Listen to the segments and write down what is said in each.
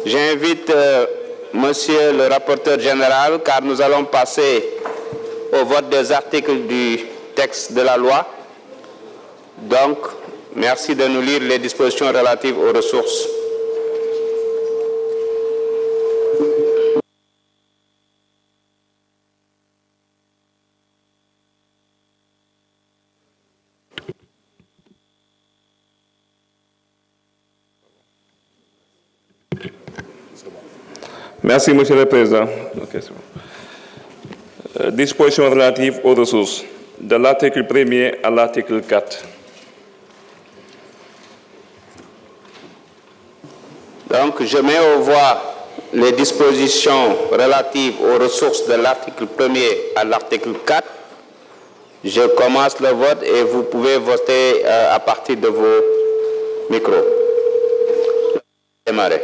J'invite Monsieur le rapporteur général, car nous allons passer au vote des articles du texte de la loi. Donc, merci de nous lire les dispositions relatives aux ressources. Merci, Monsieur le Président. Dispositions relatives aux ressources, de l'article 1er à l'article 4. Donc, je mets aux voix les dispositions relatives aux ressources de l'article 1er à l'article 4. Je commence le vote et vous pouvez voter à partir de vos micros. Démarrez.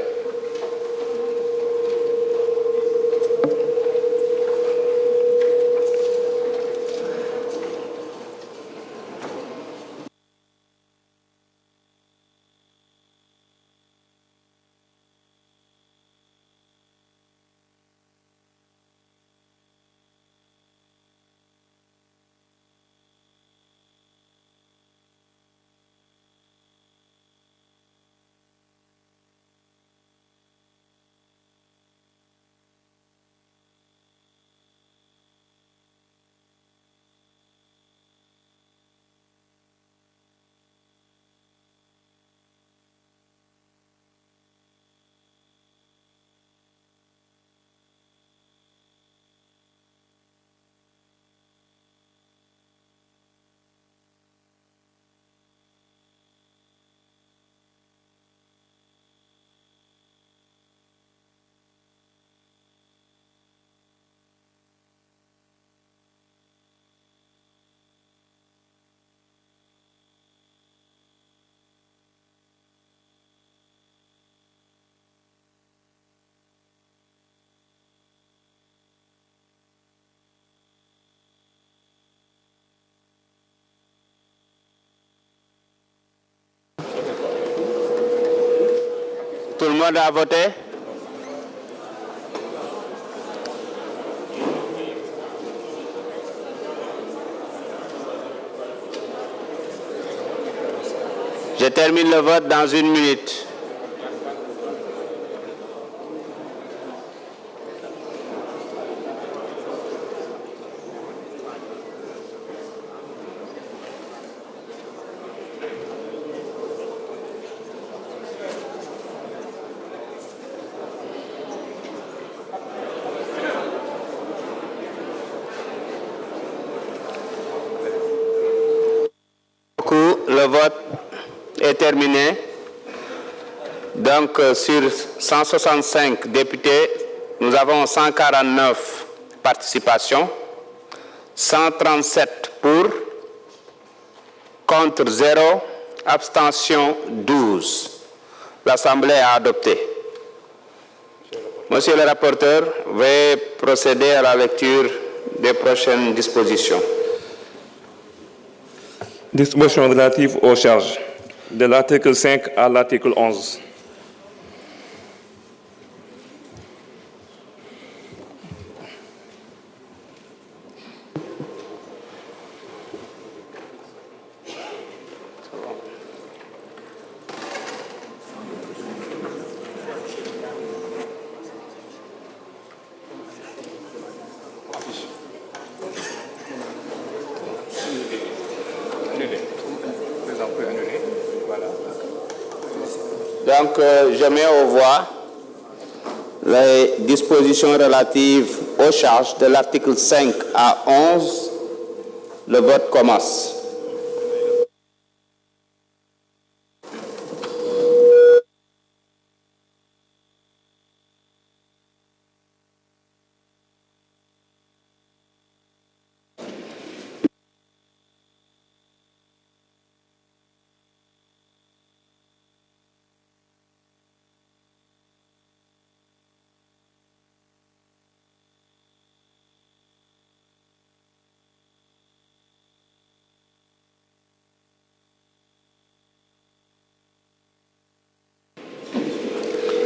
Tout le monde a voté? Je termine le vote dans 1 minute. Le vote est terminé. Donc, sur 165 députés, nous avons 149 participations, 137 pour, contre 0, abstention 12. L'Assemblée a adopté. Monsieur le rapporteur, veuillez procéder à la lecture des prochaines dispositions. Dispositions relatives aux charges, de l'article 5 à l'article 11. Donc, je mets aux voix les dispositions relatives aux charges de l'article 5 à 11. Le vote commence.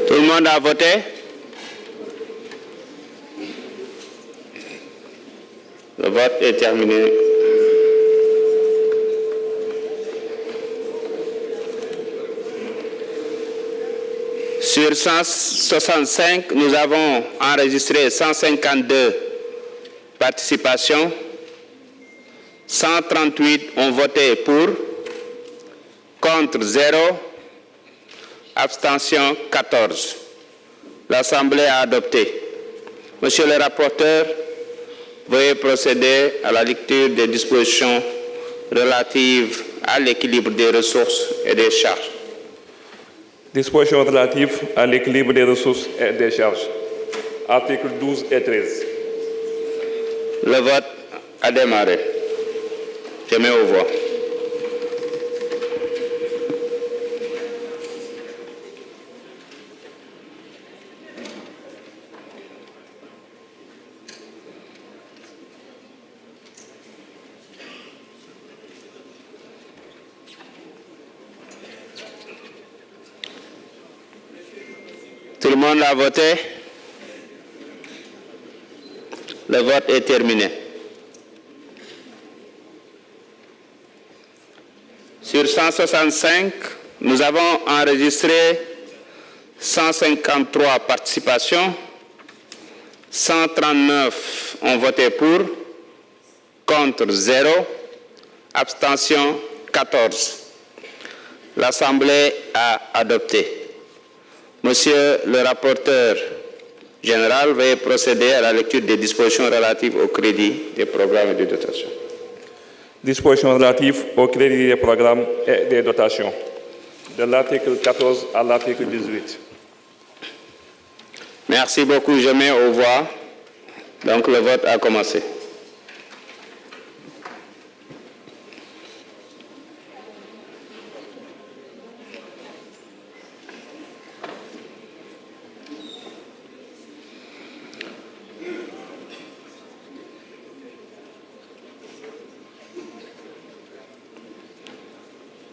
Tout le monde a voté? Le vote est terminé. Sur 165, nous avons enregistré 152 participations. 138 ont voté pour, contre 0, abstention 14. L'Assemblée a adopté. Monsieur le rapporteur, veuillez procéder à la lecture des dispositions relatives à l'équilibre des ressources et des charges. Dispositions relatives à l'équilibre des ressources et des charges. Articles 12 et 13. Le vote a démarré. Je mets aux voix. Tout le monde a voté? Le vote est terminé. Sur 165, nous avons enregistré 153 participations. 139 ont voté pour, contre 0, abstention 14. L'Assemblée a adopté. Monsieur le rapporteur général, veuillez procéder à la lecture des dispositions relatives au crédit des programmes et des dotations. Dispositions relatives au crédit des programmes et des dotations. De l'article 14 à l'article 18. Merci beaucoup. Je mets aux voix. Donc le vote a commencé.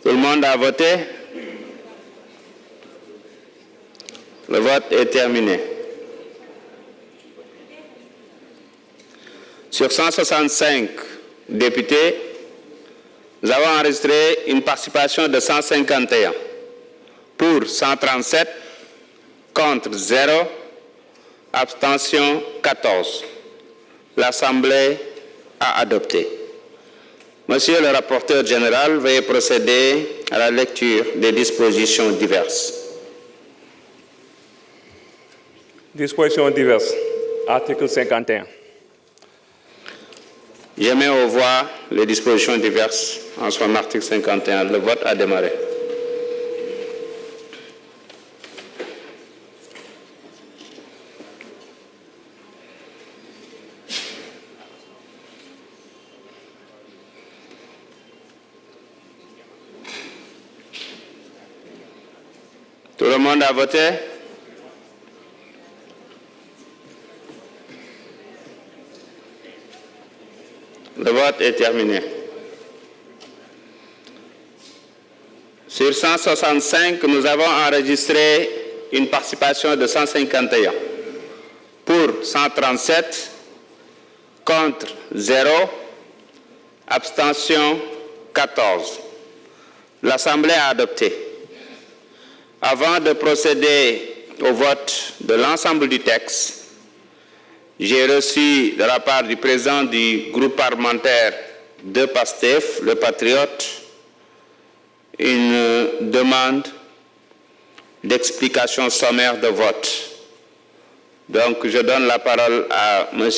Tout le monde a voté? Le vote est terminé. Sur 165 députés, nous avons enregistré une participation de 151. Pour 137, contre 0, abstention 14. L'Assemblée a adopté. Monsieur le rapporteur général, veuillez procéder à la lecture des dispositions diverses. Dispositions diverses. Article 51. Je mets aux voix les dispositions diverses en son article 51. Le vote a démarré. Tout le monde a voté? Le vote est terminé. Sur 165, nous avons enregistré une participation de 151. Pour 137, contre 0, abstention 14. L'Assemblée a adopté. Avant de procéder au vote de l'ensemble du texte, j'ai reçu de la part du président du groupe parlementaire de PASTEF, le Patriote, une demande d'explication sommaire de vote. Donc, je donne la parole à M.